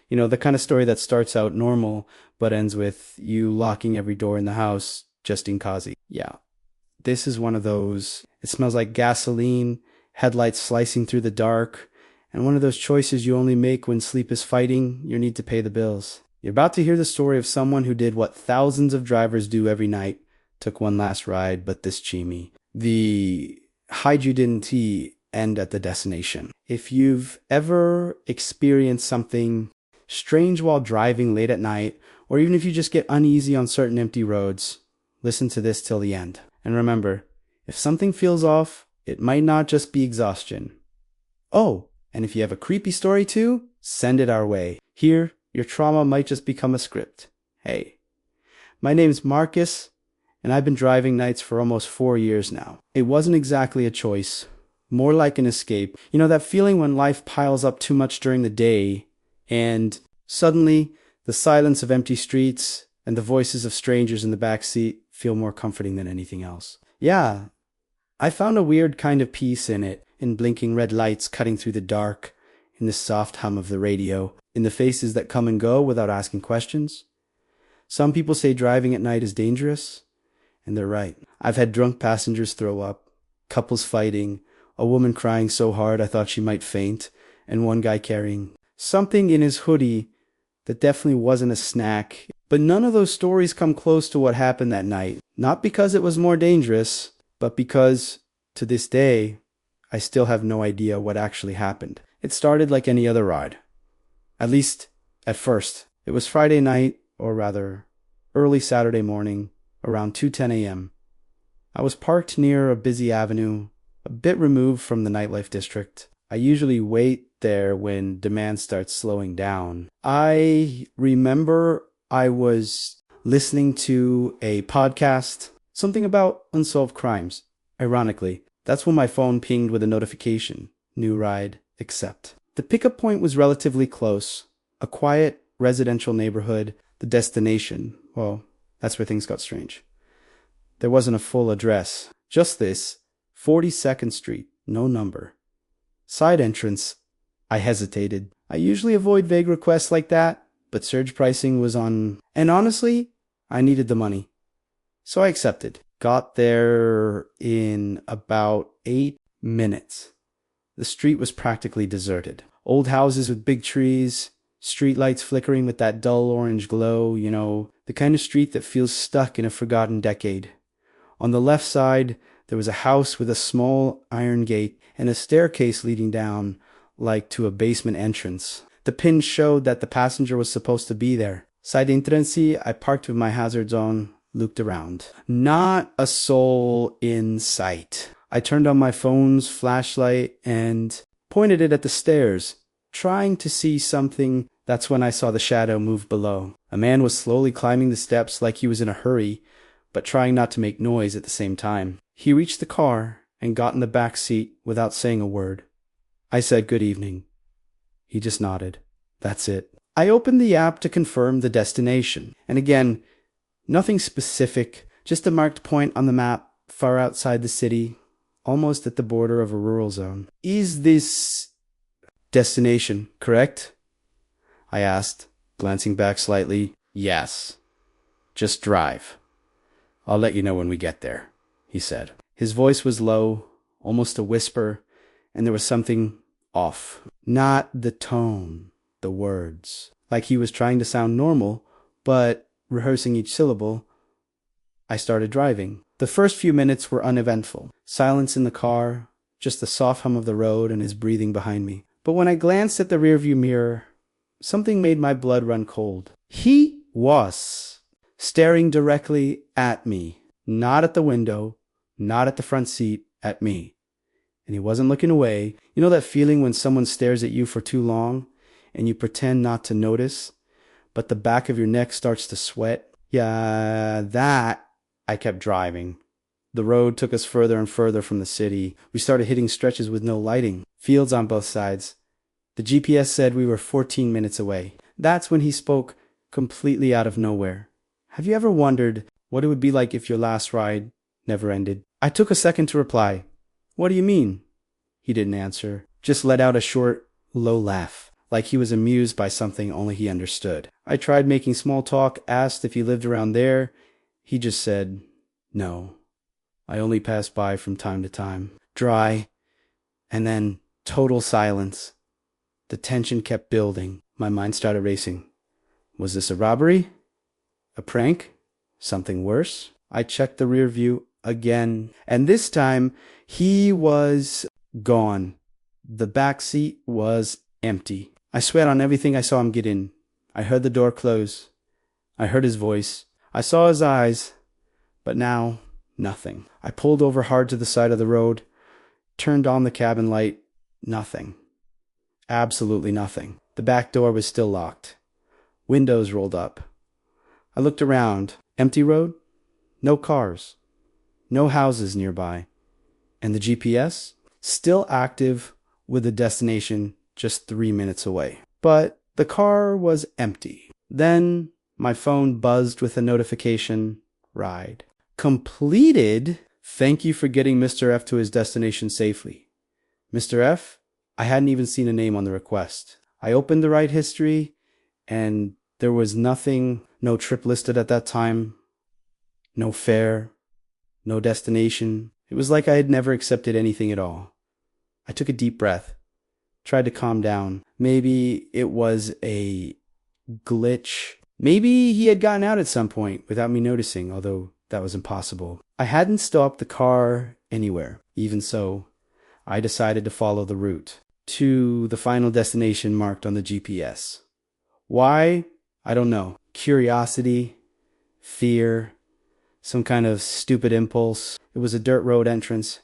You know, the kind of story that starts out normal, but ends with you locking every door in the house just in case. Yeah, this is one of those. It smells like gasoline, headlights slicing through the dark, and one of those choices you only make when sleep is fighting your need to pay the bills. You're about to hear the story of someone who did what thousands of drivers do every night, took one last ride, but this chimney. The hide you didn't see end at the destination. If you've ever experienced something strange while driving late at night, or even if you just get uneasy on certain empty roads, listen to this till the end. And remember, if something feels off, it might not just be exhaustion. Oh, and if you have a creepy story too, send it our way. Here, your trauma might just become a script. Hey, my name's Marcus, and I've been driving nights for almost 4 years now. It wasn't exactly a choice, more like an escape. You know, that feeling when life piles up too much during the day, and suddenly the silence of empty streets and the voices of strangers in the back seat feel more comforting than anything else. Yeah, I found a weird kind of peace in it, in blinking red lights cutting through the dark, in the soft hum of the radio, in the faces that come and go without asking questions. Some people say driving at night is dangerous, and they're right. I've had drunk passengers throw up, couples fighting, a woman crying so hard I thought she might faint, and one guy carrying something in his hoodie that definitely wasn't a snack. But none of those stories come close to what happened that night. Not because it was more dangerous, but because, to this day, I still have no idea what actually happened. It started like any other ride. At least, at first. It was Friday night, or rather, early Saturday morning, around 2:10 a.m. I was parked near a busy avenue, a bit removed from the nightlife district. I usually wait there when demand starts slowing down. I remember I was listening to a podcast, something about unsolved crimes. Ironically, that's when my phone pinged with a notification. New ride, accept. The pickup point was relatively close. A quiet residential neighborhood. The destination, well, that's where things got strange. There wasn't a full address. Just this, 42nd Street, no number. Side entrance. I hesitated. I usually avoid vague requests like that, but surge pricing was on, and honestly, I needed the money. So I accepted. Got there in about 8 minutes. The street was practically deserted. Old houses with big trees, streetlights flickering with that dull orange glow, you know, the kind of street that feels stuck in a forgotten decade. On the left side, there was a house with a small iron gate and a staircase leading down, like to a basement entrance. The pin showed that the passenger was supposed to be there. Side entrance, I parked with my hazards on, looked around. Not a soul in sight. I turned on my phone's flashlight and pointed it at the stairs, trying to see something. That's when I saw the shadow move below. A man was slowly climbing the steps like he was in a hurry, but trying not to make noise at the same time. He reached the car and got in the back seat without saying a word. I said good evening. He just nodded. That's it. I opened the app to confirm the destination. And again, nothing specific, just a marked point on the map far outside the city, almost at the border of a rural zone. Is this destination correct? I asked, glancing back slightly. Yes. Just drive. I'll let you know when we get there, he said. His voice was low, almost a whisper, and there was something off. Not the tone, the words. Like he was trying to sound normal, but rehearsing each syllable. I started driving. The first few minutes were uneventful. Silence in the car, just the soft hum of the road and his breathing behind me. But when I glanced at the rearview mirror, something made my blood run cold. He was staring directly at me. Not at the window, not at the front seat, at me. And he wasn't looking away. You know that feeling when someone stares at you for too long and you pretend not to notice, but the back of your neck starts to sweat? Yeah, that. I kept driving. The road took us further and further from the city. We started hitting stretches with no lighting, fields on both sides. The GPS said we were 14 minutes away. That's when he spoke completely out of nowhere. Have you ever wondered what it would be like if your last ride never ended? I took a second to reply. What do you mean? He didn't answer, just let out a short, low laugh. like he was amused by something only he understood. I tried making small talk, asked if he lived around there. He just said, "No, I only pass by from time to time." Dry, and then total silence. The tension kept building. My mind started racing. Was this a robbery? A prank? Something worse? I checked the rear view again, and this time he was gone. The back seat was empty. I swear on everything I saw him get in. I heard the door close. I heard his voice. I saw his eyes. But now, nothing. I pulled over hard to the side of the road, turned on the cabin light. Nothing. Absolutely nothing. The back door was still locked. Windows rolled up. I looked around. Empty road? No cars. No houses nearby. And the GPS? Still active with a destination just 3 minutes away. But the car was empty. Then my phone buzzed with a notification. Ride completed. Thank you for getting Mr. F to his destination safely. Mr. F? I hadn't even seen a name on the request. I opened the ride history, and there was nothing, no trip listed at that time, no fare, no destination. It was like I had never accepted anything at all. I took a deep breath, tried to calm down. Maybe it was a glitch. Maybe he had gotten out at some point without me noticing, although that was impossible. I hadn't stopped the car anywhere. Even so, I decided to follow the route to the final destination marked on the GPS. Why? I don't know. Curiosity, fear, some kind of stupid impulse. It was a dirt road entrance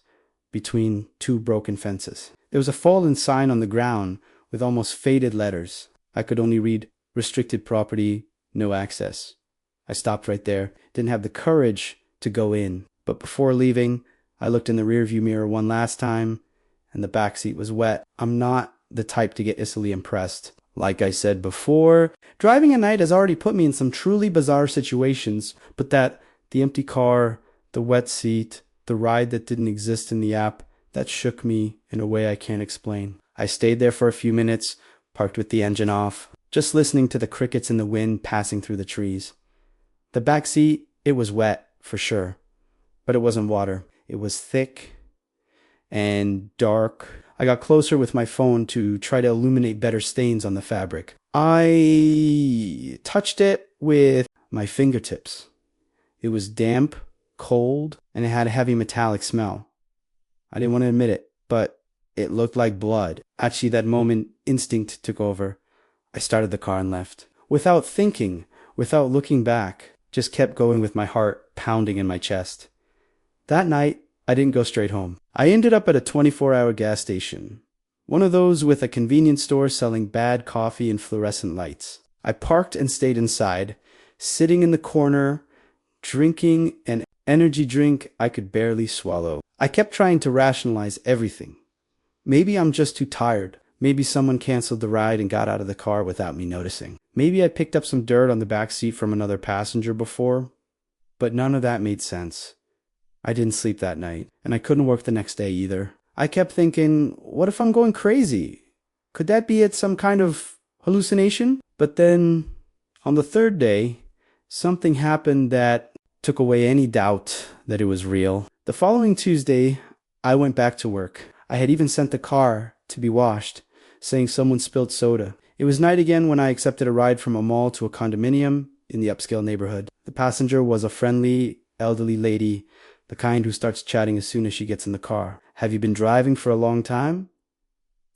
between two broken fences. There was a fallen sign on the ground with almost faded letters. I could only read restricted property, no access. I stopped right there. Didn't have the courage to go in. But before leaving, I looked in the rearview mirror one last time, and the back seat was wet. I'm not the type to get easily impressed. Like I said before, driving at night has already put me in some truly bizarre situations, but the empty car, the wet seat, the ride that didn't exist in the app, that shook me in a way I can't explain. I stayed there for a few minutes, parked with the engine off, just listening to the crickets in the wind passing through the trees. The back seat, it was wet, for sure, but it wasn't water. It was thick and dark. I got closer with my phone to try to illuminate better stains on the fabric. I touched it with my fingertips. It was damp, cold, and it had a heavy metallic smell. I didn't want to admit it, but it looked like blood. Actually, that moment, instinct took over. I started the car and left. Without thinking, without looking back, just kept going with my heart pounding in my chest. That night, I didn't go straight home. I ended up at a 24-hour gas station. One of those with a convenience store selling bad coffee and fluorescent lights. I parked and stayed inside, sitting in the corner, drinking an energy drink I could barely swallow. I kept trying to rationalize everything. Maybe I'm just too tired. Maybe someone canceled the ride and got out of the car without me noticing. Maybe I picked up some dirt on the back seat from another passenger before. But none of that made sense. I didn't sleep that night, and I couldn't work the next day either. I kept thinking, what if I'm going crazy? Could that be some kind of hallucination? But then, on the third day, something happened that took away any doubt that it was real. The following Tuesday, I went back to work. I had even sent the car to be washed, saying someone spilled soda. It was night again when I accepted a ride from a mall to a condominium in the upscale neighborhood. The passenger was a friendly, elderly lady, the kind who starts chatting as soon as she gets in the car. Have you been driving for a long time?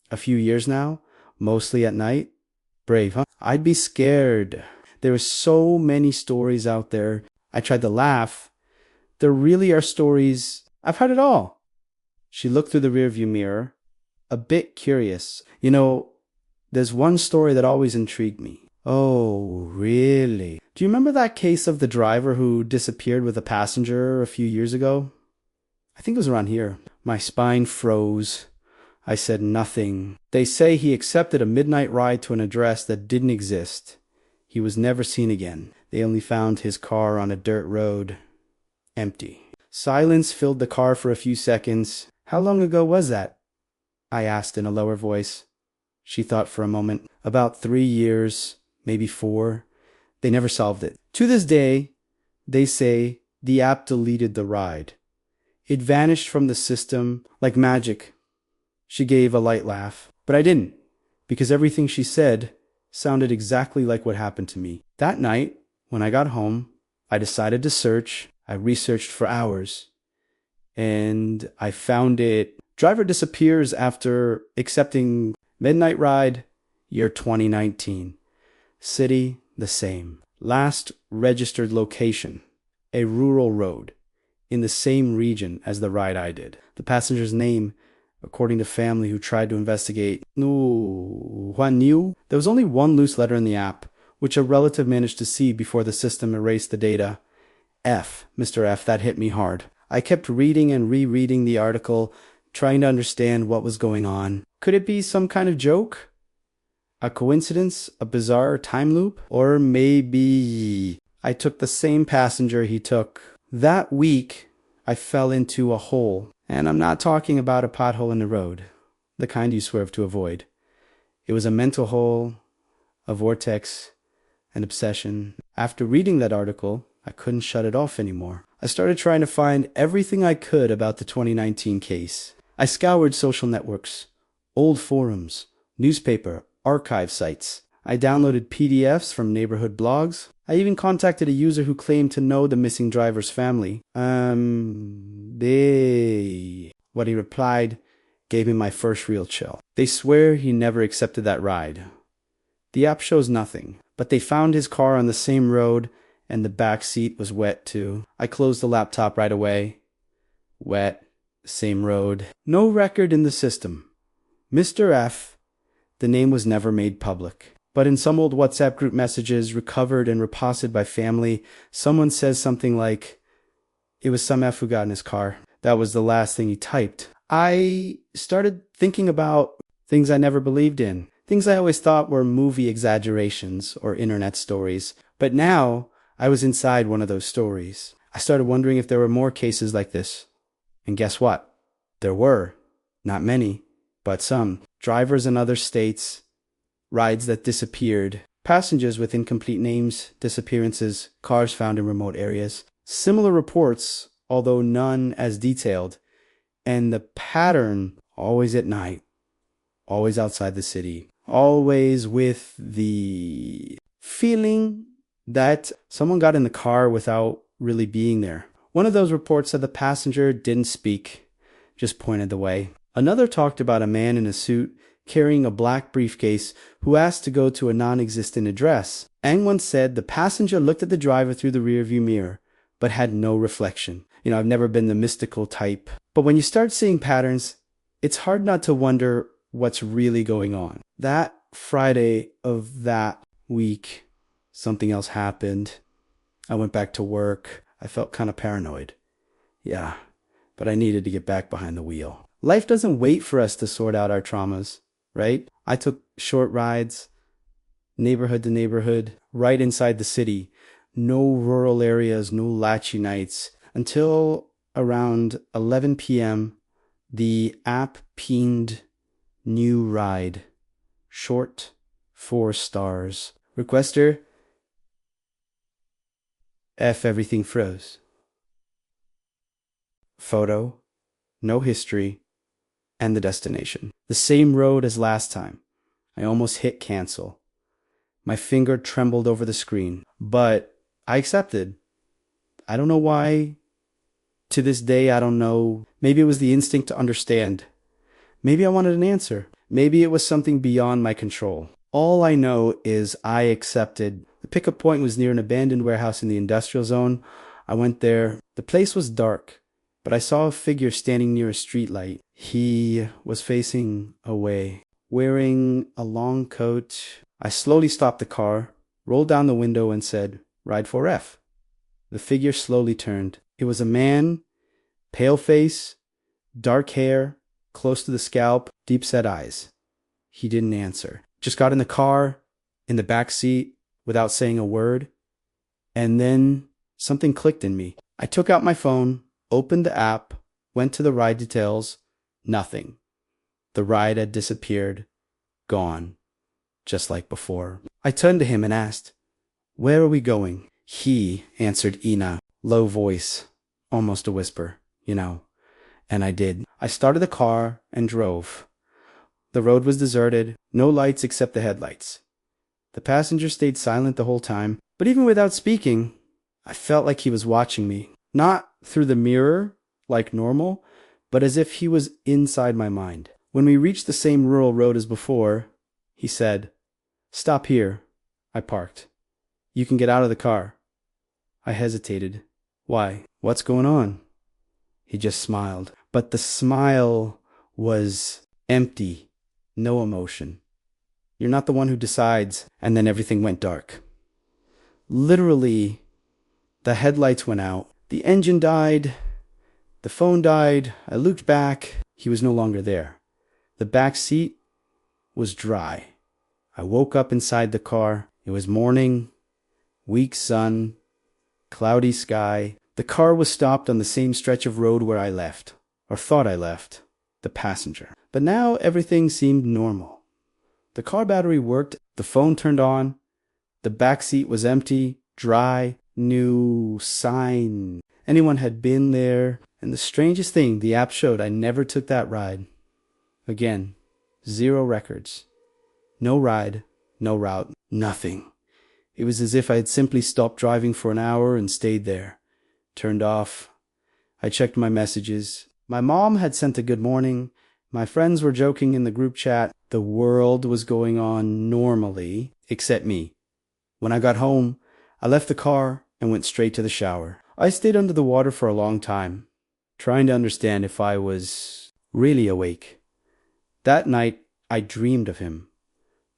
A few years now? Mostly at night? Brave, huh? I'd be scared. There are so many stories out there. I tried to laugh. There really are stories. I've heard it all. She looked through the rearview mirror, a bit curious. You know, there's one story that always intrigued me. Oh, really? Do you remember that case of the driver who disappeared with a passenger a few years ago? I think it was around here. My spine froze. I said nothing. They say he accepted a midnight ride to an address that didn't exist. He was never seen again. They only found his car on a dirt road, empty. Silence filled the car for a few seconds. How long ago was that? I asked in a lower voice. She thought for a moment. About 3 years, maybe 4. They never solved it. To this day, they say the app deleted the ride. It vanished from the system like magic. She gave a light laugh, but I didn't, because everything she said sounded exactly like what happened to me. That night, when I got home, I decided to search. I researched for hours, and I found it. Driver disappears after accepting midnight ride, year 2019. City, the same. Last registered location, a rural road in the same region as the ride I did. The passenger's name, according to family who tried to investigate, Juan Niu. There was only one loose letter in the app, which a relative managed to see before the system erased the data. F, Mr. F, that hit me hard. I kept reading and rereading the article, trying to understand what was going on. Could it be some kind of joke? A coincidence? A bizarre time loop? Or maybe I took the same passenger he took. That week, I fell into a hole. And I'm not talking about a pothole in the road, the kind you swerve to avoid. It was a mental hole, a vortex, an obsession. After reading that article, I couldn't shut it off anymore. I started trying to find everything I could about the 2019 case. I scoured social networks, old forums, newspaper, archive sites. I downloaded PDFs from neighborhood blogs. I even contacted a user who claimed to know the missing driver's family. What he replied gave me my first real chill. They swear he never accepted that ride. The app shows nothing, but they found his car on the same road and the back seat was wet too. I closed the laptop right away. Wet, same road. No record in the system. Mr. F, the name was never made public. But in some old WhatsApp group messages recovered and reposted by family, someone says something like, it was some F who got in his car. That was the last thing he typed. I started thinking about things I never believed in. Things I always thought were movie exaggerations or internet stories. But now I was inside one of those stories. I started wondering if there were more cases like this. And guess what? There were. Not many, but some. Drivers in other states, rides that disappeared, passengers with incomplete names, disappearances, cars found in remote areas. Similar reports, although none as detailed. And the pattern, always at night, always outside the city, always with the feeling that someone got in the car without really being there. One of those reports said the passenger didn't speak, just pointed the way. Another talked about a man in a suit carrying a black briefcase who asked to go to a non-existent address. And one said the passenger looked at the driver through the rearview mirror, but had no reflection. I've never been the mystical type. But when you start seeing patterns, it's hard not to wonder what's really going on. That Friday of that week, something else happened. I went back to work. I felt kind of paranoid. Yeah, but I needed to get back behind the wheel. Life doesn't wait for us to sort out our traumas, right? I took short rides, neighborhood to neighborhood, right inside the city. No rural areas, no latchy nights. Until around 11 p.m., the app pinged new ride. Short, 4 stars. Requester, F, everything froze. Photo, no history, and the destination. The same road as last time. I almost hit cancel. My finger trembled over the screen, but I accepted. I don't know why. To this day, I don't know. Maybe it was the instinct to understand. Maybe I wanted an answer. Maybe it was something beyond my control. All I know is I accepted. The pickup point was near an abandoned warehouse in the industrial zone. I went there. The place was dark, but I saw a figure standing near a streetlight. He was facing away, wearing a long coat. I slowly stopped the car, rolled down the window, and said, "Ride 4F." The figure slowly turned. It was a man, pale face, dark hair, close to the scalp, deep-set eyes. He didn't answer. Just got in the car, in the back seat, without saying a word. And then something clicked in me. I took out my phone, opened the app, went to the ride details. Nothing. The ride had disappeared. gone, just like before. I turned to him and asked, "Where are we going?" He answered in a low voice, almost a whisper, and I did. I started the car and drove. The road was deserted, no lights except the headlights. The passenger stayed silent the whole time, but even without speaking, I felt like he was watching me. Not through the mirror, like normal, but as if he was inside my mind. When we reached the same rural road as before, he said, "Stop here." I parked. "You can get out of the car." I hesitated. "Why? What's going on?" He just smiled. But the smile was empty, no emotion. "You're not the one who decides." And then everything went dark. Literally, the headlights went out. The engine died. The phone died. I looked back. He was no longer there. The back seat was dry. I woke up inside the car. It was morning, weak sun, cloudy sky. The car was stopped on the same stretch of road where I left, or thought I left, the passenger. But now everything seemed normal. The car battery worked, the phone turned on, the back seat was empty, dry, new sign anyone had been there. And the strangest thing, the app showed I never took that ride. Again, 0 records. No ride, no route, nothing. It was as if I had simply stopped driving for an hour and stayed there. Turned off. I checked my messages. My mom had sent a good morning. My friends were joking in the group chat. The world was going on normally, except me. When I got home, I left the car and went straight to the shower. I stayed under the water for a long time, trying to understand if I was really awake. That night, I dreamed of him.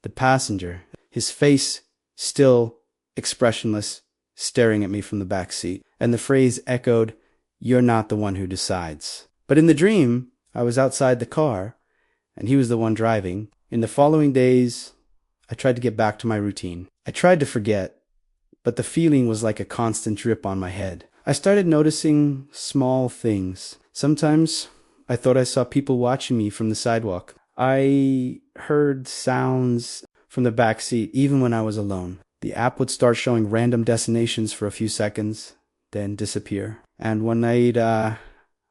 The passenger, his face still expressionless, staring at me from the back seat. And the phrase echoed, "You're not the one who decides." But in the dream, I was outside the car, and he was the one driving. In the following days, I tried to get back to my routine. I tried to forget, but the feeling was like a constant drip on my head. I started noticing small things. Sometimes I thought I saw people watching me from the sidewalk. I heard sounds from the back seat even when I was alone. The app would start showing random destinations for a few seconds, then disappear. And one night, I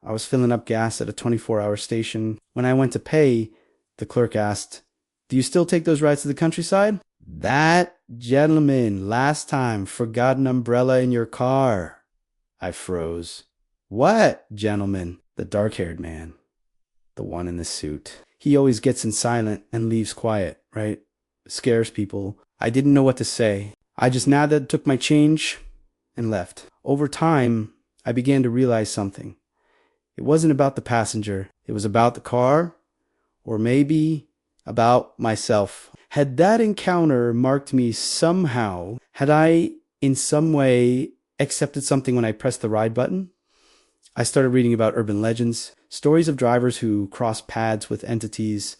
was filling up gas at a 24-hour station. When I went to pay, the clerk asked, "Do you still take those rides to the countryside?" "That gentleman last time forgot an umbrella in your car." I froze. "What gentleman?" "The dark-haired man. The one in the suit. He always gets in silent and leaves quiet, right? Scares people." I didn't know what to say. I just nodded, took my change, and left. Over time, I began to realize something. It wasn't about the passenger. It was about the car, or maybe about myself. Had that encounter marked me somehow? Had I, in some way, accepted something when I pressed the ride button? I started reading about urban legends, stories of drivers who cross paths with entities,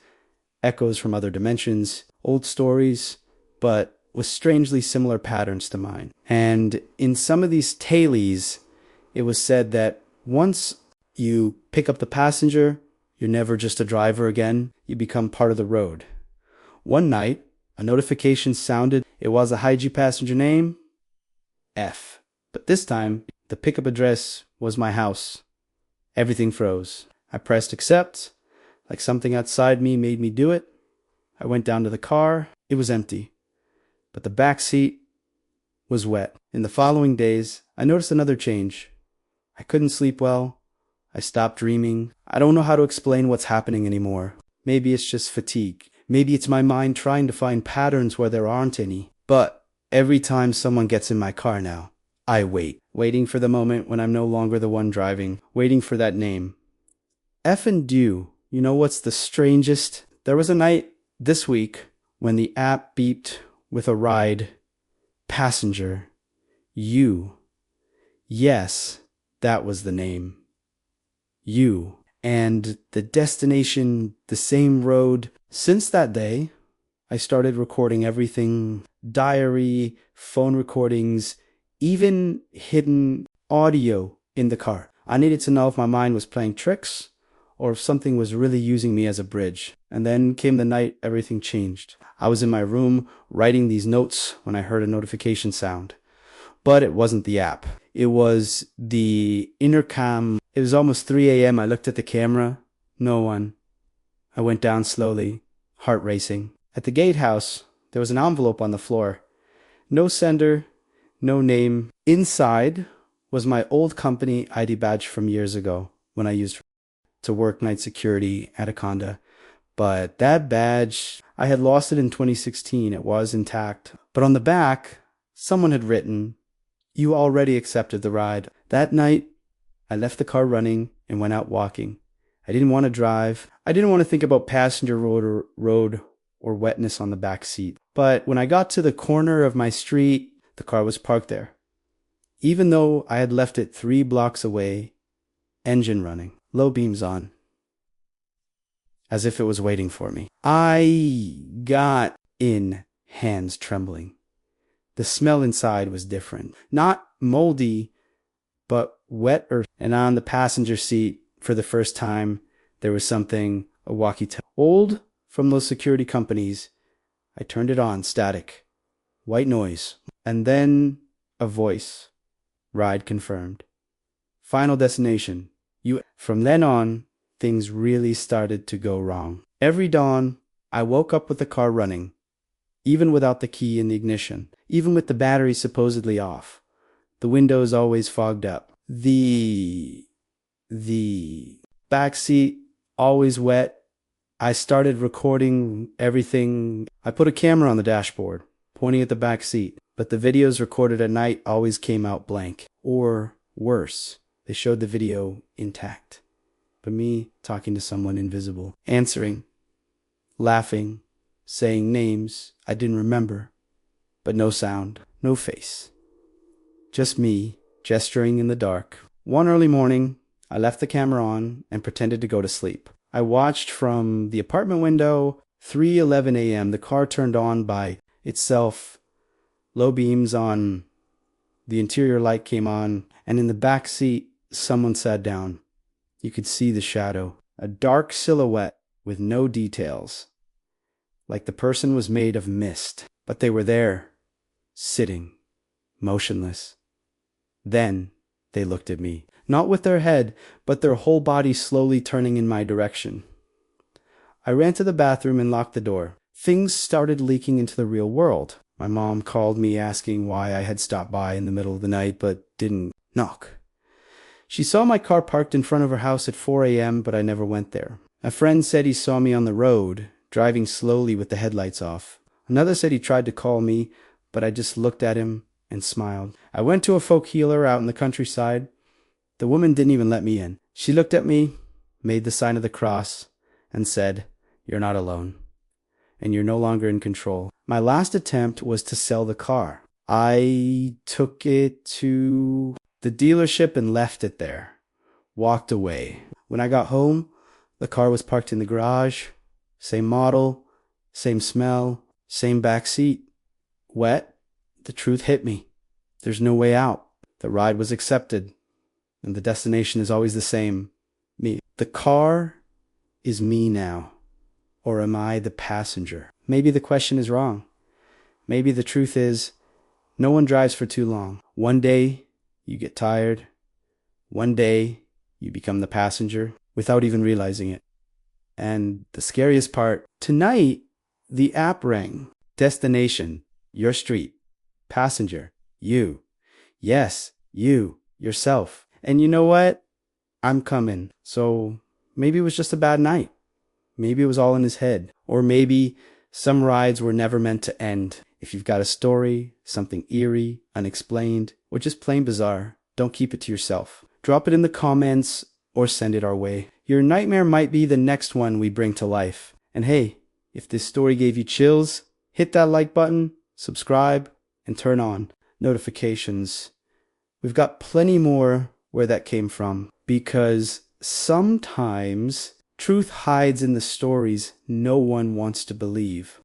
echoes from other dimensions, old stories, but with strangely similar patterns to mine. And in some of these tales, it was said that once you pick up the passenger, you're never just a driver again. You become part of the road. One night, a notification sounded. It was a Haiji passenger name, F. But this time, the pickup address was my house. Everything froze. I pressed accept, like something outside me made me do it. I went down to the car. It was empty, but the back seat was wet. In the following days, I noticed another change. I couldn't sleep well. I stopped dreaming. I don't know how to explain what's happening anymore. Maybe it's just fatigue. Maybe it's my mind trying to find patterns where there aren't any. But every time someone gets in my car now, I wait. Waiting for the moment when I'm no longer the one driving. Waiting for that name. F and Dew. You know what's the strangest? There was a night this week when the app beeped with a ride. Passenger. You. Yes, that was the name. You. And the destination, the same road. Since that day, I started recording everything. Diary, phone recordings, even hidden audio in the car. I needed to know if my mind was playing tricks or if something was really using me as a bridge. And then came the night everything changed. I was in my room writing these notes when I heard a notification sound. But it wasn't the app. It was the intercom. It was almost 3 a.m. I looked at the camera. No one. I went down slowly, heart racing. At the gatehouse, there was an envelope on the floor. No sender, no name. Inside was my old company ID badge from years ago when I used to work night security at a condo. But that badge, I had lost it in 2016. It was intact. But on the back, someone had written, "You already accepted the ride." That night, I left the car running and went out walking. I didn't want to drive. I didn't want to think about passenger road or wetness on the back seat. But when I got to the corner of my street, the car was parked there. Even though I had left it 3 blocks away, engine running, low beams on, as if it was waiting for me. I got in, hands trembling. The smell inside was different. Not moldy, but wet earth. And on the passenger seat, for the first time, there was something, a walkie-talkie. Old from those security companies. I turned it on, static. White noise. And then a voice. Ride confirmed. Final destination. You. From then on, things really started to go wrong. Every dawn, I woke up with the car running, even without the key in the ignition, even with the battery supposedly off. The windows always fogged up. The back seat always wet. I started recording everything. I put a camera on the dashboard, pointing at the back seat, but the videos recorded at night always came out blank. Or worse, they showed the video intact, but me talking to someone invisible, answering, laughing, saying names I didn't remember, but no sound, no face. Just me, gesturing in the dark. One early morning, I left the camera on and pretended to go to sleep. I watched from the apartment window, 3:11 a.m. The car turned on by itself, low beams on, the interior light came on, and in the back seat, someone sat down. You could see the shadow, a dark silhouette with no details, like the person was made of mist, but they were there, sitting, motionless. Then they looked at me, not with their head, but their whole body slowly turning in my direction. I ran to the bathroom and locked the door. Things started leaking into the real world. My mom called me asking why I had stopped by in the middle of the night but didn't knock. She saw my car parked in front of her house at 4 a.m., but I never went there. A friend said he saw me on the road, driving slowly with the headlights off. Another said he tried to call me, but I just looked at him and smiled. I went to a folk healer out in the countryside. The woman didn't even let me in. She looked at me, made the sign of the cross, and said, "You're not alone, and you're no longer in control." My last attempt was to sell the car. I took it to the dealership and left it there. Walked away. When I got home, the car was parked in the garage. Same model, same smell, same back seat. Wet. The truth hit me. There's no way out. The ride was accepted, and the destination is always the same. Me. The car is me now. Or am I the passenger? Maybe the question is wrong. Maybe the truth is, no one drives for too long. One day, you get tired. One day, you become the passenger without even realizing it. And the scariest part, tonight, the app rang. Destination, your street. Passenger, you. Yes, you, yourself. And you know what? I'm coming. So maybe it was just a bad night. Maybe it was all in his head. Or maybe some rides were never meant to end. If you've got a story, something eerie, unexplained, or just plain bizarre, don't keep it to yourself. Drop it in the comments or send it our way. Your nightmare might be the next one we bring to life. And hey, if this story gave you chills, hit that like button, subscribe, and turn on notifications. We've got plenty more where that came from, because sometimes truth hides in the stories no one wants to believe.